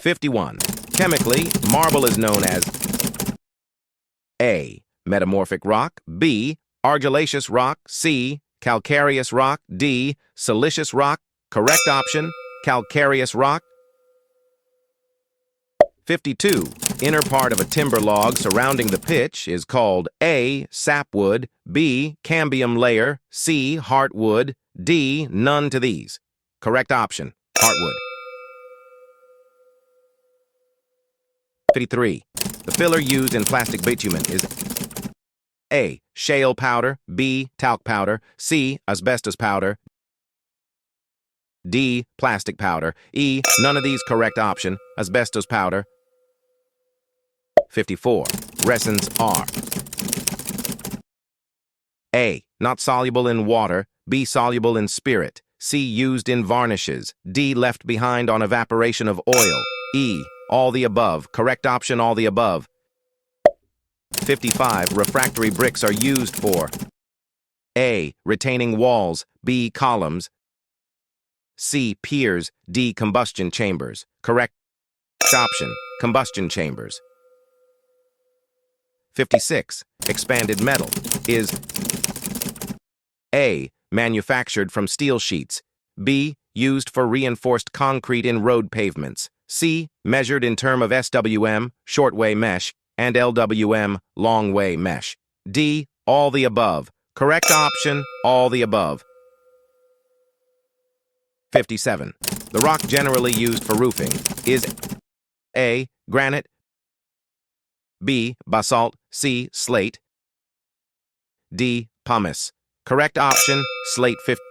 51. Chemically, marble is known as A. Metamorphic rock, B. Argillaceous rock, C. Calcareous rock, D. Silicious rock. Correct option, calcareous rock. 52. Inner part of a timber log surrounding the pitch is called A. Sapwood, B. Cambium layer, C. Heartwood, D. None to these. Correct option, heartwood. 53. The filler used in plastic bitumen is A. Shale powder, B. Talc powder, C. Asbestos powder, D. Plastic powder, E. None of these. Correct option, asbestos powder. 54. Resins are A. Not soluble in water, B. Soluble in spirit, C. Used in varnishes, D. Left behind on evaporation of oil, E. All the above. Correct option, all the above. 55. Refractory bricks are used for A. Retaining walls, B. Columns, C. Piers, D. Combustion chambers. Correct option, combustion chambers. 56. Expanded metal is A. Manufactured from steel sheets, B. Used for reinforced concrete in road pavements, C. Measured in term of SWM, short-way mesh, and LWM, long-way mesh, D. All the above. Correct option, all the above. 57. The rock generally used for roofing is A. Granite, B. Basalt, C. Slate, D. Pumice. Correct option, slate. 58.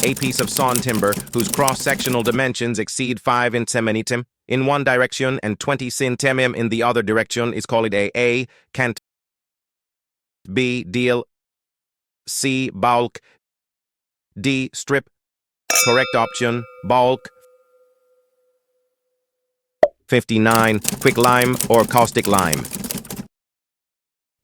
A piece of sawn timber whose cross-sectional dimensions exceed 5 cm in one direction and 20 cm in the other direction is called A. Cant, B. Deal, C. Bulk, D. Strip. Correct option, bulk. 59. Quicklime or caustic lime.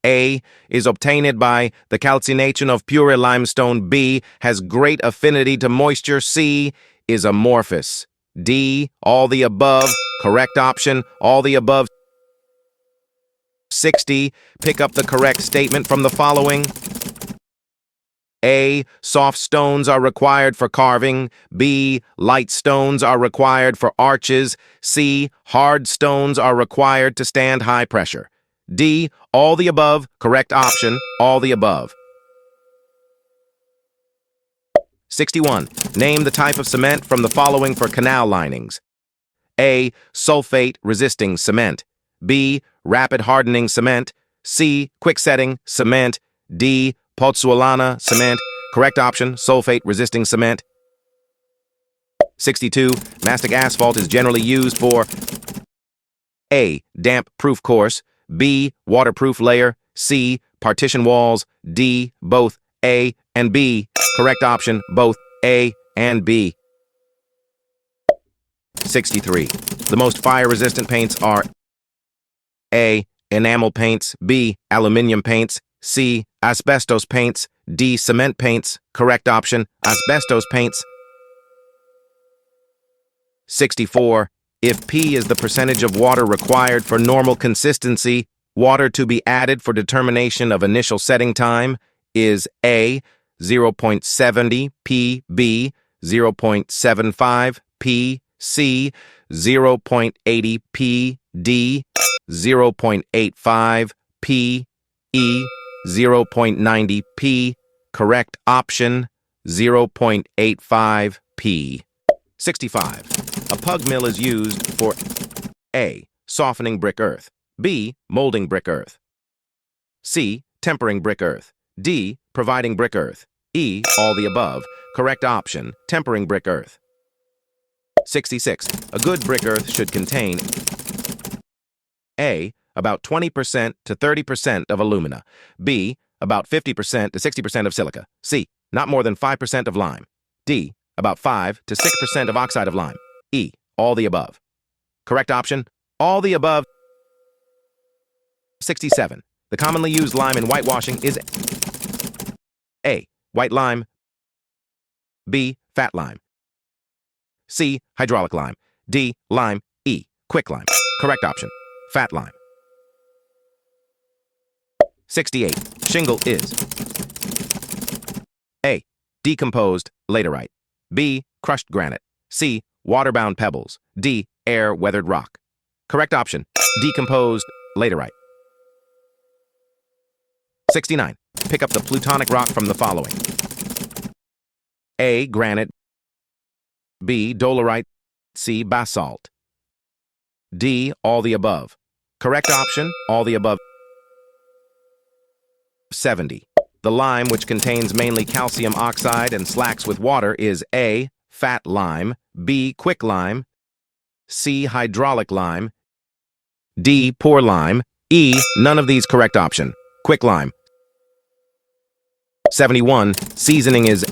A. Is obtained by the calcination of pure limestone. B. Has great affinity to moisture. C. Is amorphous. D. All the above. Correct option, all the above. 60. Pick up the correct statement from the following. A. Soft stones are required for carving. B. Light stones are required for arches. C. Hard stones are required to stand high pressure. D. All the above. Correct option, all the above. 61. Name the type of cement from the following for canal linings. A. Sulfate resisting cement. B. Rapid hardening cement. C. Quick setting cement. D. Pozzolana cement. Correct option, sulfate resisting cement. 62. Mastic asphalt is generally used for A. Damp proof course, B. Waterproof layer, C. Partition walls, D. Both A and B. Correct option, both A and B. 63. The most fire-resistant paints are A. Enamel paints, B. Aluminum paints, C. Asbestos paints, D. Cement paints. Correct option, asbestos paints. 64. If P is the percentage of water required for normal consistency, water to be added for determination of initial setting time is A. 0.70 p. B. 0.75 p. C. 0.80 p. D. 0.85 p. E. 0.90 p. Correct option, 0.85 p. 65. A pug mill is used for A. Softening brick earth, B. Molding brick earth, C. Tempering brick earth, D. Providing brick earth, E. All the above. Correct option, tempering brick earth. 66. A good brick earth should contain A. About 20% to 30% of alumina, B. About 50% to 60% of silica, C. Not more than 5% of lime, D. About 5 to 6% of oxide of lime, E. All the above. Correct option, all the above. 67. The commonly used lime in whitewashing is A. White lime, B. Fat lime, C. Hydraulic lime. D. Lime. E. Quick lime. Correct option. Fat lime. 68. Shingle is A. Decomposed laterite. B. Crushed granite. C. Water-bound pebbles. D. Air-weathered rock. Correct option. Decomposed laterite. 69. Pick up the plutonic rock from the following. A. Granite. B. Dolerite. C. Basalt. D. All the above. Correct option. All the above. 70. The lime, which contains mainly calcium oxide and slacks with water, is A. Fat lime. B. Quick lime. C. Hydraulic lime. D. Poor lime. E. None of these correct option. Quick lime. 71. Seasoning is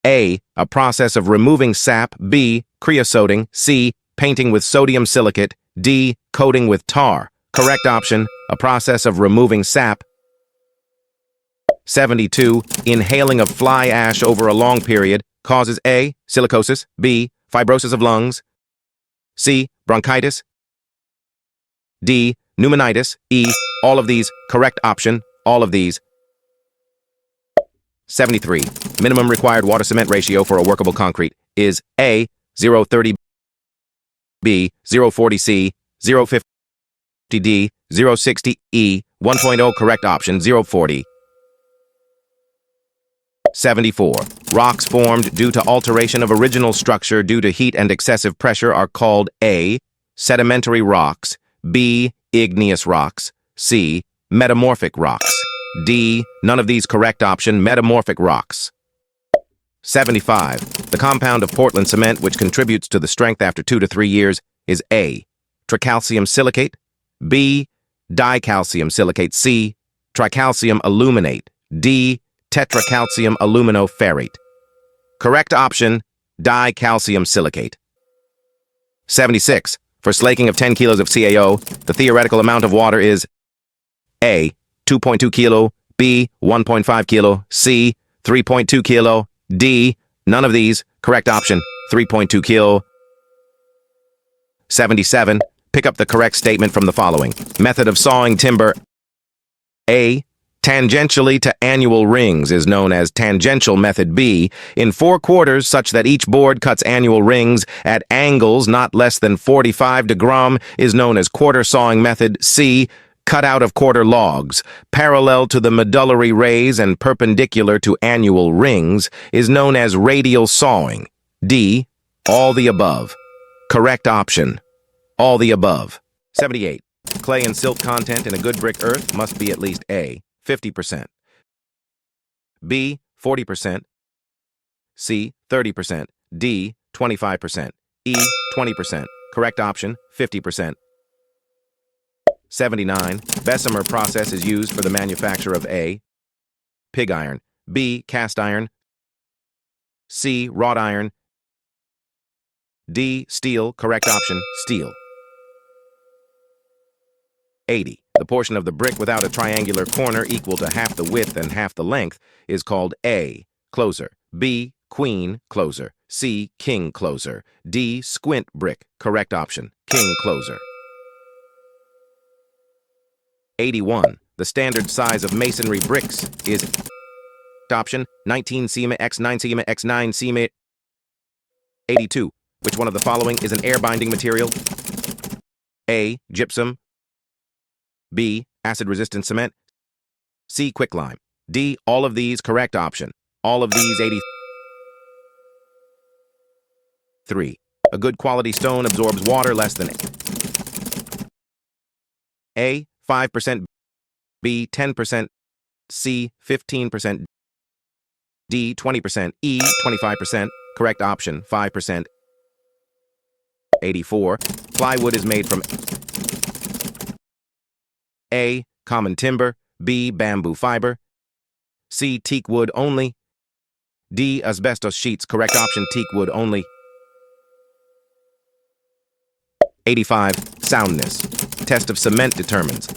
A. A process of removing sap. B. Creosoting. C. Painting with sodium silicate. D. Coating with tar. Correct option. A process of removing sap. 72. Inhaling of fly ash over a long period causes A. Silicosis. B. Fibrosis of lungs. C. Bronchitis. D. Pneumonitis. E. All of these. Correct option. All of these. 73. Minimum required water-cement ratio for a workable concrete is A. 0.30, B. 0.40, C. 0.50, D. 0.60, E. 1.0. Correct option. 0.40. 74. Rocks formed due to alteration of original structure due to heat and excessive pressure are called A. Sedimentary rocks. B. Igneous rocks. C. Metamorphic rocks. D. None of these correct option. Metamorphic rocks. 75. The compound of Portland cement which contributes to the strength after 2 to 3 years is A. Tricalcium silicate. B. Dicalcium silicate. C. Tricalcium aluminate. D. Tetracalcium aluminoferrate. Correct option. Dicalcium silicate. 76. For slaking of 10 kilos of CaO, the theoretical amount of water is A. 2.2 kilo, B. 1.5 kilo, C. 3.2 kilo, D. None of these. Correct option. 3.2 kilo. 77. Pick up the correct statement from the following. Method of sawing timber. A. Tangentially to annual rings is known as tangential method. B. In 4 quarters such that each board cuts annual rings at angles not less than 45 degrees is known as quarter sawing method. C. Cut out of quarter logs, parallel to the medullary rays and perpendicular to annual rings, is known as radial sawing. D. All the above. Correct option. All the above. 78. Clay and silt content in a good brick earth must be at least A. 50%. B. 40%. C. 30%. D. 25%. E. 20%. Correct option. 50%. 79. Bessemer process is used for the manufacture of A. Pig iron. B. Cast iron. C. Wrought iron. D. Steel. Correct option. Steel. 80. The portion of the brick without a triangular corner equal to half the width and half the length is called A. Closer. B. Queen closer. C. King closer. D. Squint brick. Correct option. King closer. 81. The standard size of masonry bricks is option 19 cm x 9 cm x 9 cm. 82. Which one of the following is an air-binding material? A. Gypsum. B. Acid-resistant cement. C. Quicklime. D. All of these. Correct option. All of these. 83. A good quality stone absorbs water less than A. 5%, B. 10%, C. 15%, D. 20%, E. 25%. Correct option. 5%. 84. Plywood is made from A. Common timber. B. Bamboo fiber. C. Teak wood only. D. Asbestos sheets. Correct option. Teak wood only. 85. Soundness. Test of cement determines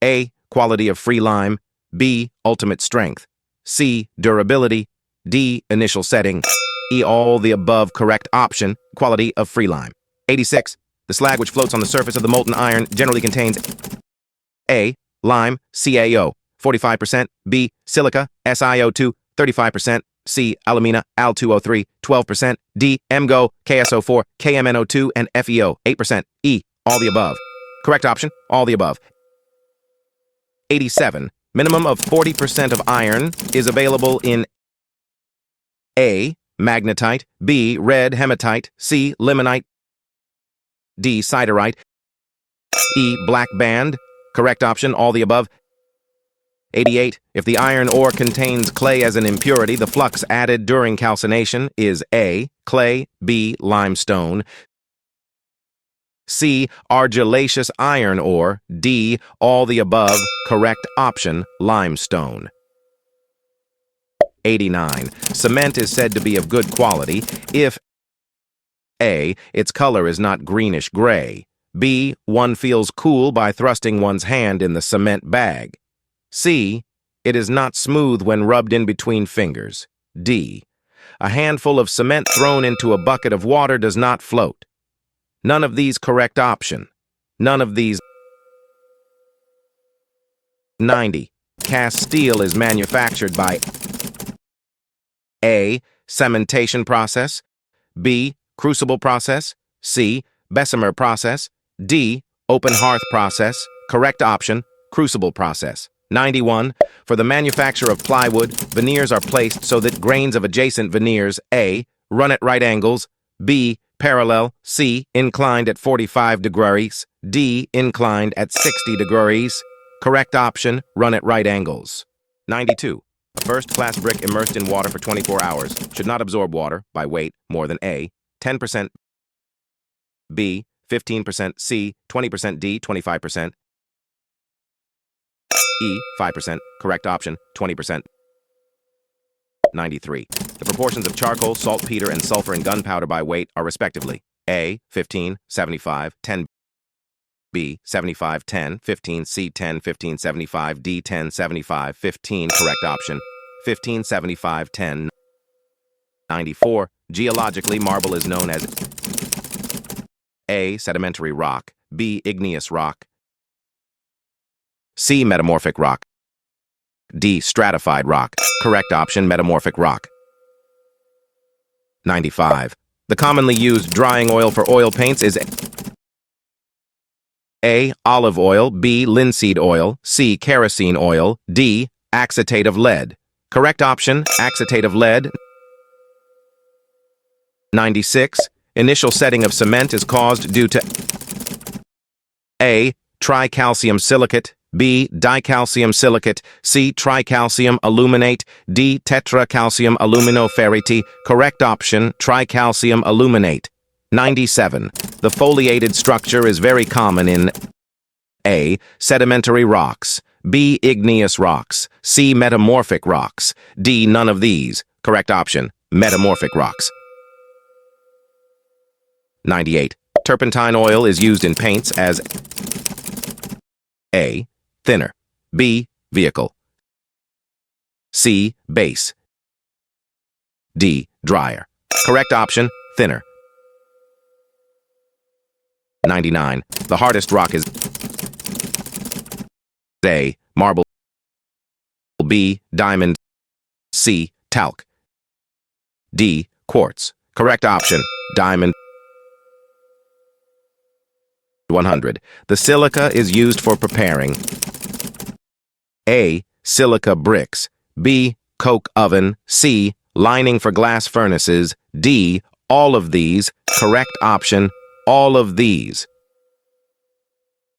A. Quality of free lime. B. Ultimate strength. C. Durability. D, initial setting. E, all the above, correct option, quality of free lime. 86. The slag which floats on the surface of the molten iron generally contains A, lime, CaO, 45%, B, silica, SiO2, 35%, C, alumina, Al2O3, 12%, D, MgO, KSO4, KMNO2, and FeO, 8%, E, all the above. Correct option, all the above. 87. Minimum of 40% of iron is available in A, magnetite, B, red hematite, C, limonite, D, siderite, E, black band. Correct option, all the above. 88. If the iron ore contains clay as an impurity, the flux added during calcination is A, clay, B, limestone, C, argillaceous iron ore, D, all the above, correct option, limestone. 89. Cement is said to be of good quality if A, its color is not greenish-gray, B, one feels cool by thrusting one's hand in the cement bag, C, it is not smooth when rubbed in between fingers, D, a handful of cement thrown into a bucket of water does not float. None of these correct option. None of these. 90. Cast steel is manufactured by A, cementation process, B, crucible process, C, Bessemer process, D, open hearth process. Correct option, crucible process. 91. For the manufacture of plywood, veneers are placed so that grains of adjacent veneers A, run at right angles, B, parallel, C, inclined at 45 degrees, D, inclined at 60 degrees. Correct option, run at right angles. 92. First-class brick immersed in water for 24 hours should not absorb water by weight more than A, 10%, B, 15%, C, 20%, D, 25%, E, 5%. Correct option, 20%. 93. The proportions of charcoal, saltpeter, and sulfur in gunpowder by weight are respectively A, 15, 75, 10, B, 75, 10, 15, C, 10, 15, 75, D, 10, 75, 15. Correct option, 15, 75, 10. 94. Geologically, marble is known as A, sedimentary rock, B, igneous rock, C, metamorphic rock, D, stratified rock. Correct option, metamorphic rock. 95. The commonly used drying oil for oil paints is A, olive oil, B, linseed oil, C, kerosene oil, D, acetate of lead. Correct option, acetate of lead. 96. Initial setting of cement is caused due to A, tricalcium silicate, B, dicalcium silicate, C, tricalcium aluminate, D, tetracalcium aluminoferrite. Correct option, tricalcium aluminate. 97. The foliated structure is very common in A, sedimentary rocks, B, igneous rocks, C, metamorphic rocks, D, none of these. Correct option, metamorphic rocks. 98. Turpentine oil is used in paints as A, thinner, B, vehicle, C, base, D, dryer. Correct option, thinner. 99. The hardest rock is A, marble, B, diamond, C, talc, D, quartz. Correct option, diamond. 100. The silica is used for preparing A, silica bricks, B, coke oven, C, lining for glass furnaces, D, all of these. Correct option, all of these.